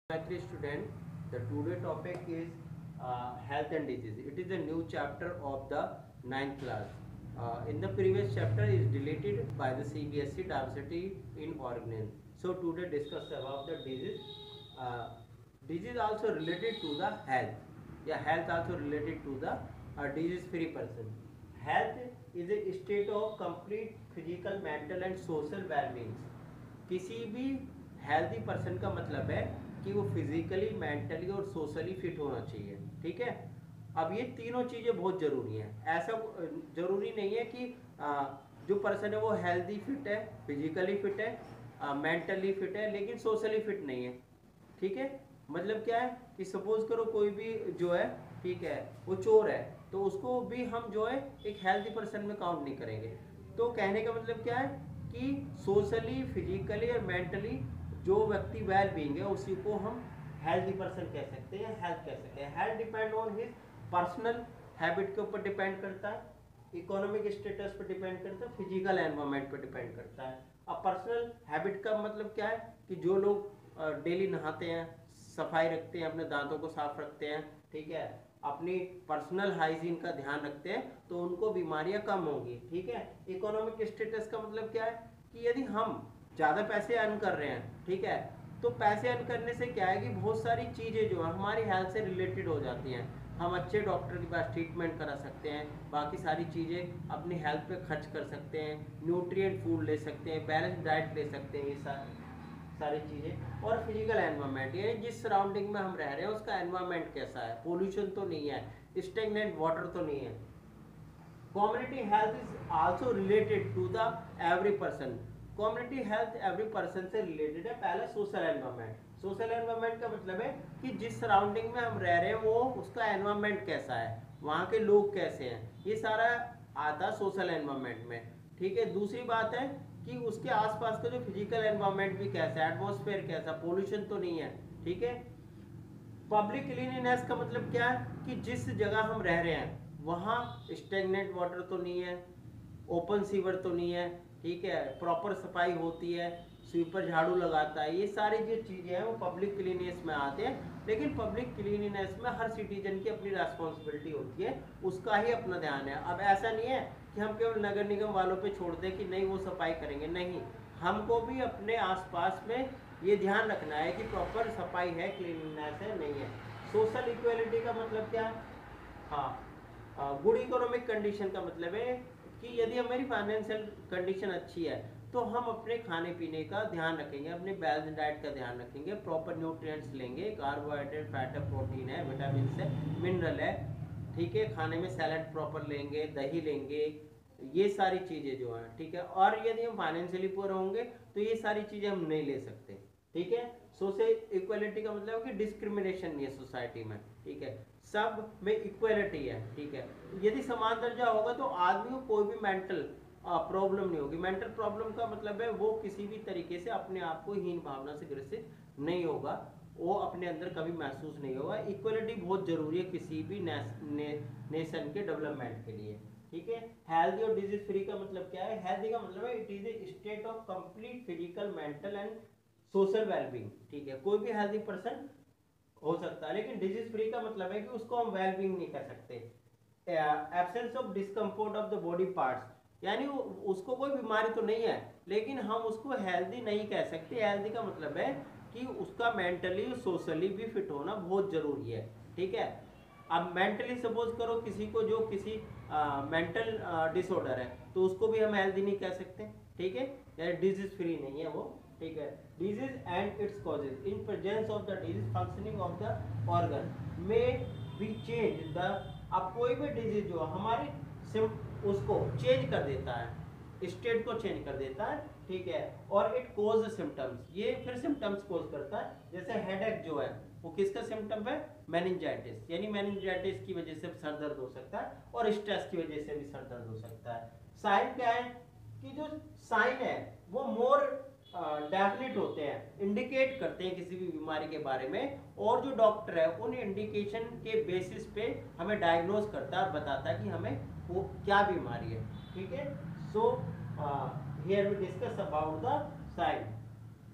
Three student, the today topic is health and disease. It is a new chapter of the ninth class. In the previous chapter is deleted by the CBSE diversity in organism. So today discuss about the disease. Uh, Disease also related to the health. Yeah, health also related to the disease-free person. Health is a state of complete physical, mental and social well-being. किसी भी healthy person का मतलब है कि वो physically mentally और socially fit होना चाहिए। ठीक है, अब ये तीनों चीज़ें बहुत ज़रूरी हैं। ऐसा ज़रूरी नहीं है कि जो पर्सन है वो हेल्दी फिट है, फिजिकली फिट है, मेंटली फिट है, लेकिन सोशली फिट नहीं है। ठीक है, मतलब क्या है कि सपोज करो कोई भी जो है, ठीक है, वो चोर है, तो उसको भी हम जो है एक हेल्दी पर्सन में काउंट नहीं करेंगे। तो कहने का मतलब क्या है कि सोशली, फिजिकली और मेंटली जो व्यक्ति वेल बीइंग है उसी को हम हेल्दी पर्सन कह सकते हैं, हेल्थ कह सकते हैं। Health depend on his personal habit के ऊपर डिपेंड करता है, इकोनॉमिक स्टेटस पर डिपेंड करता है, फिजिकल एनवायरनमेंट पर डिपेंड करता है। अब पर्सनल हैबिट का मतलब क्या है कि जो लोग डेली नहाते हैं, सफाई रखते हैं, अपने दांतों को साफ रखते हैं, ठीक है, अपनी पर्सनल हाइजीन का ध्यान रखते हैं, तो उनको बीमारियां कम होंगी। ठीक है, इकोनॉमिक स्टेटस का मतलब क्या है कि यदि हम ज़्यादा पैसे अर्न कर रहे हैं, ठीक है, तो पैसे अर्न करने से क्या है कि बहुत सारी चीज़ें जो है हमारी हेल्थ से रिलेटेड हो जाती हैं। हम अच्छे डॉक्टर के पास ट्रीटमेंट करा सकते हैं, बाकी सारी चीज़ें अपनी हेल्थ पे खर्च कर सकते हैं, न्यूट्रिएंट फूड ले सकते हैं, बैलेंस डाइट ले सकते हैं, ये सारी चीज़ें। और फिजिकल एनवायरनमेंट, ये जिस सराउंडिंग में हम रह रहे हैं उसका एनवायरनमेंट कैसा है, पोल्यूशन तो नहीं है, स्टेगनेंट वाटर तो नहीं है। Community health is also related to the every person. Community health every person से रिलेटेड है। पहले सोशल एनवायरनमेंट। सोशल एनवायरनमेंट का मतलब है कि जिस सराउंडिंग में हम रह रहे हैं वो उसका एनवायरनमेंट कैसा है, वहाँ के लोग कैसे हैं, ये सारा आता सोशल एनवायरनमेंट में। ठीक है, दूसरी बात है कि उसके आसपास का जो फिजिकल एनवायरनमेंट भी कैसा है, एटमॉस्फेयर कैसा, पोल्यूशन तो नहीं है। ठीक है, पब्लिक क्लीनिनेस का मतलब क्या है कि जिस जगह हम रह रहे हैं वहाँ स्टेगनेंट वाटर तो नहीं है, ओपन सीवर तो नहीं है, ठीक है, प्रॉपर सफाई होती है, स्वीपर झाड़ू लगाता है, ये सारी जो चीज़ें हैं वो पब्लिक क्लीनिनेस में आते हैं। लेकिन पब्लिक क्लीनिनेस में हर सिटीजन की अपनी रिस्पॉन्सिबिलिटी होती है, उसका ही अपना ध्यान है। अब ऐसा नहीं है कि हम केवल नगर निगम वालों पे छोड़ दें कि नहीं वो सफाई करेंगे, नहीं, हमको भी अपने आसपास में ये ध्यान रखना है कि प्रॉपर सफाई है, क्लीननेस है, नहीं है। सोशल इक्वलिटी का मतलब क्या है? हाँ, गुड इकोनॉमिक कंडीशन का मतलब है कि यदि हमारी फाइनेंशियल कंडीशन अच्छी है तो हम अपने खाने पीने का ध्यान रखेंगे, अपने बैलेंस डाइट का ध्यान रखेंगे, प्रॉपर न्यूट्रिएंट्स लेंगे, कार्बोहाइड्रेट, फैट है, प्रोटीन है, विटामिन है, मिनरल है, ठीक है, खाने में सैलड प्रॉपर लेंगे, दही लेंगे, ये सारी चीज़ें जो हैं, ठीक है। और यदि हम फाइनेंशियली पुअर होंगे तो ये सारी चीज़ें हम नहीं ले सकते। ठीक है, सोशल इक्वलिटी का मतलब है कि डिस्क्रिमिनेशन नहीं है सोसाइटी में, ठीक है, सब में इक्वलिटी है। ठीक है, यदि समान दर्जा होगा तो आदमी को कोई भी मेंटल प्रॉब्लम नहीं होगी। मेंटल प्रॉब्लम का मतलब है वो किसी भी तरीके से अपने आप को हीन भावना से ग्रसित नहीं होगा, वो अपने अंदर कभी महसूस नहीं होगा। इक्वलिटी बहुत जरूरी है किसी भी नेशन के डेवलपमेंट के लिए। ठीक है, हेल्दी और डिजीज फ्री का मतलब क्या है? हेल्दी का मतलब है it is a state of complete physical, mental and social wellbeing. ठीक है, कोई भी हेल्दी पर्सन हो सकता है, लेकिन डिजीज फ्री का मतलब है कि उसको हम वेलबींग नहीं कर सकते। Absence of discomfort of the body parts, यानी उसको कोई बीमारी तो नहीं है लेकिन हम उसको हेल्दी नहीं कह सकते। हेल्दी का मतलब है कि उसका मेंटली और सोशली भी फिट होना बहुत जरूरी है। ठीक है, अब मेंटली सपोज करो किसी को जो किसी मेंटल डिसऑर्डर है तो उसको भी हम हेल्दी नहीं कह सकते। ठीक है, यानी डिजीज फ्री नहीं है वो। ठीक है, disease and its causes, in presence of the disease functioning of the organ में बी चेंज द। अब कोई भी डिजीज जो हमारी उसको चेंज कर देता है, स्टेट को चेंज कर देता है। ठीक है, और इट कोज सिम्टम्स, ये फिर सिम्टम्स कोज करता है। जैसे हेडेक जो है वो किसका सिम्टम है? मेनिंजाइटिस, यानी मेनिंजाइटिस की वजह से सर दर्द हो सकता है और स्ट्रेस की वजह से भी सर दर्द हो सकता है। साइन क्या है कि जो साइन है वो मोर डेफिनेट होते हैं, इंडिकेट करते हैं किसी भी बीमारी के बारे में, और जो डॉक्टर है उन इंडिकेशन के बेसिस पे हमें डायग्नोज करता है और बताता है कि हमें वो क्या बीमारी है। ठीक है, so here we discuss about the sign,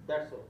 that's all.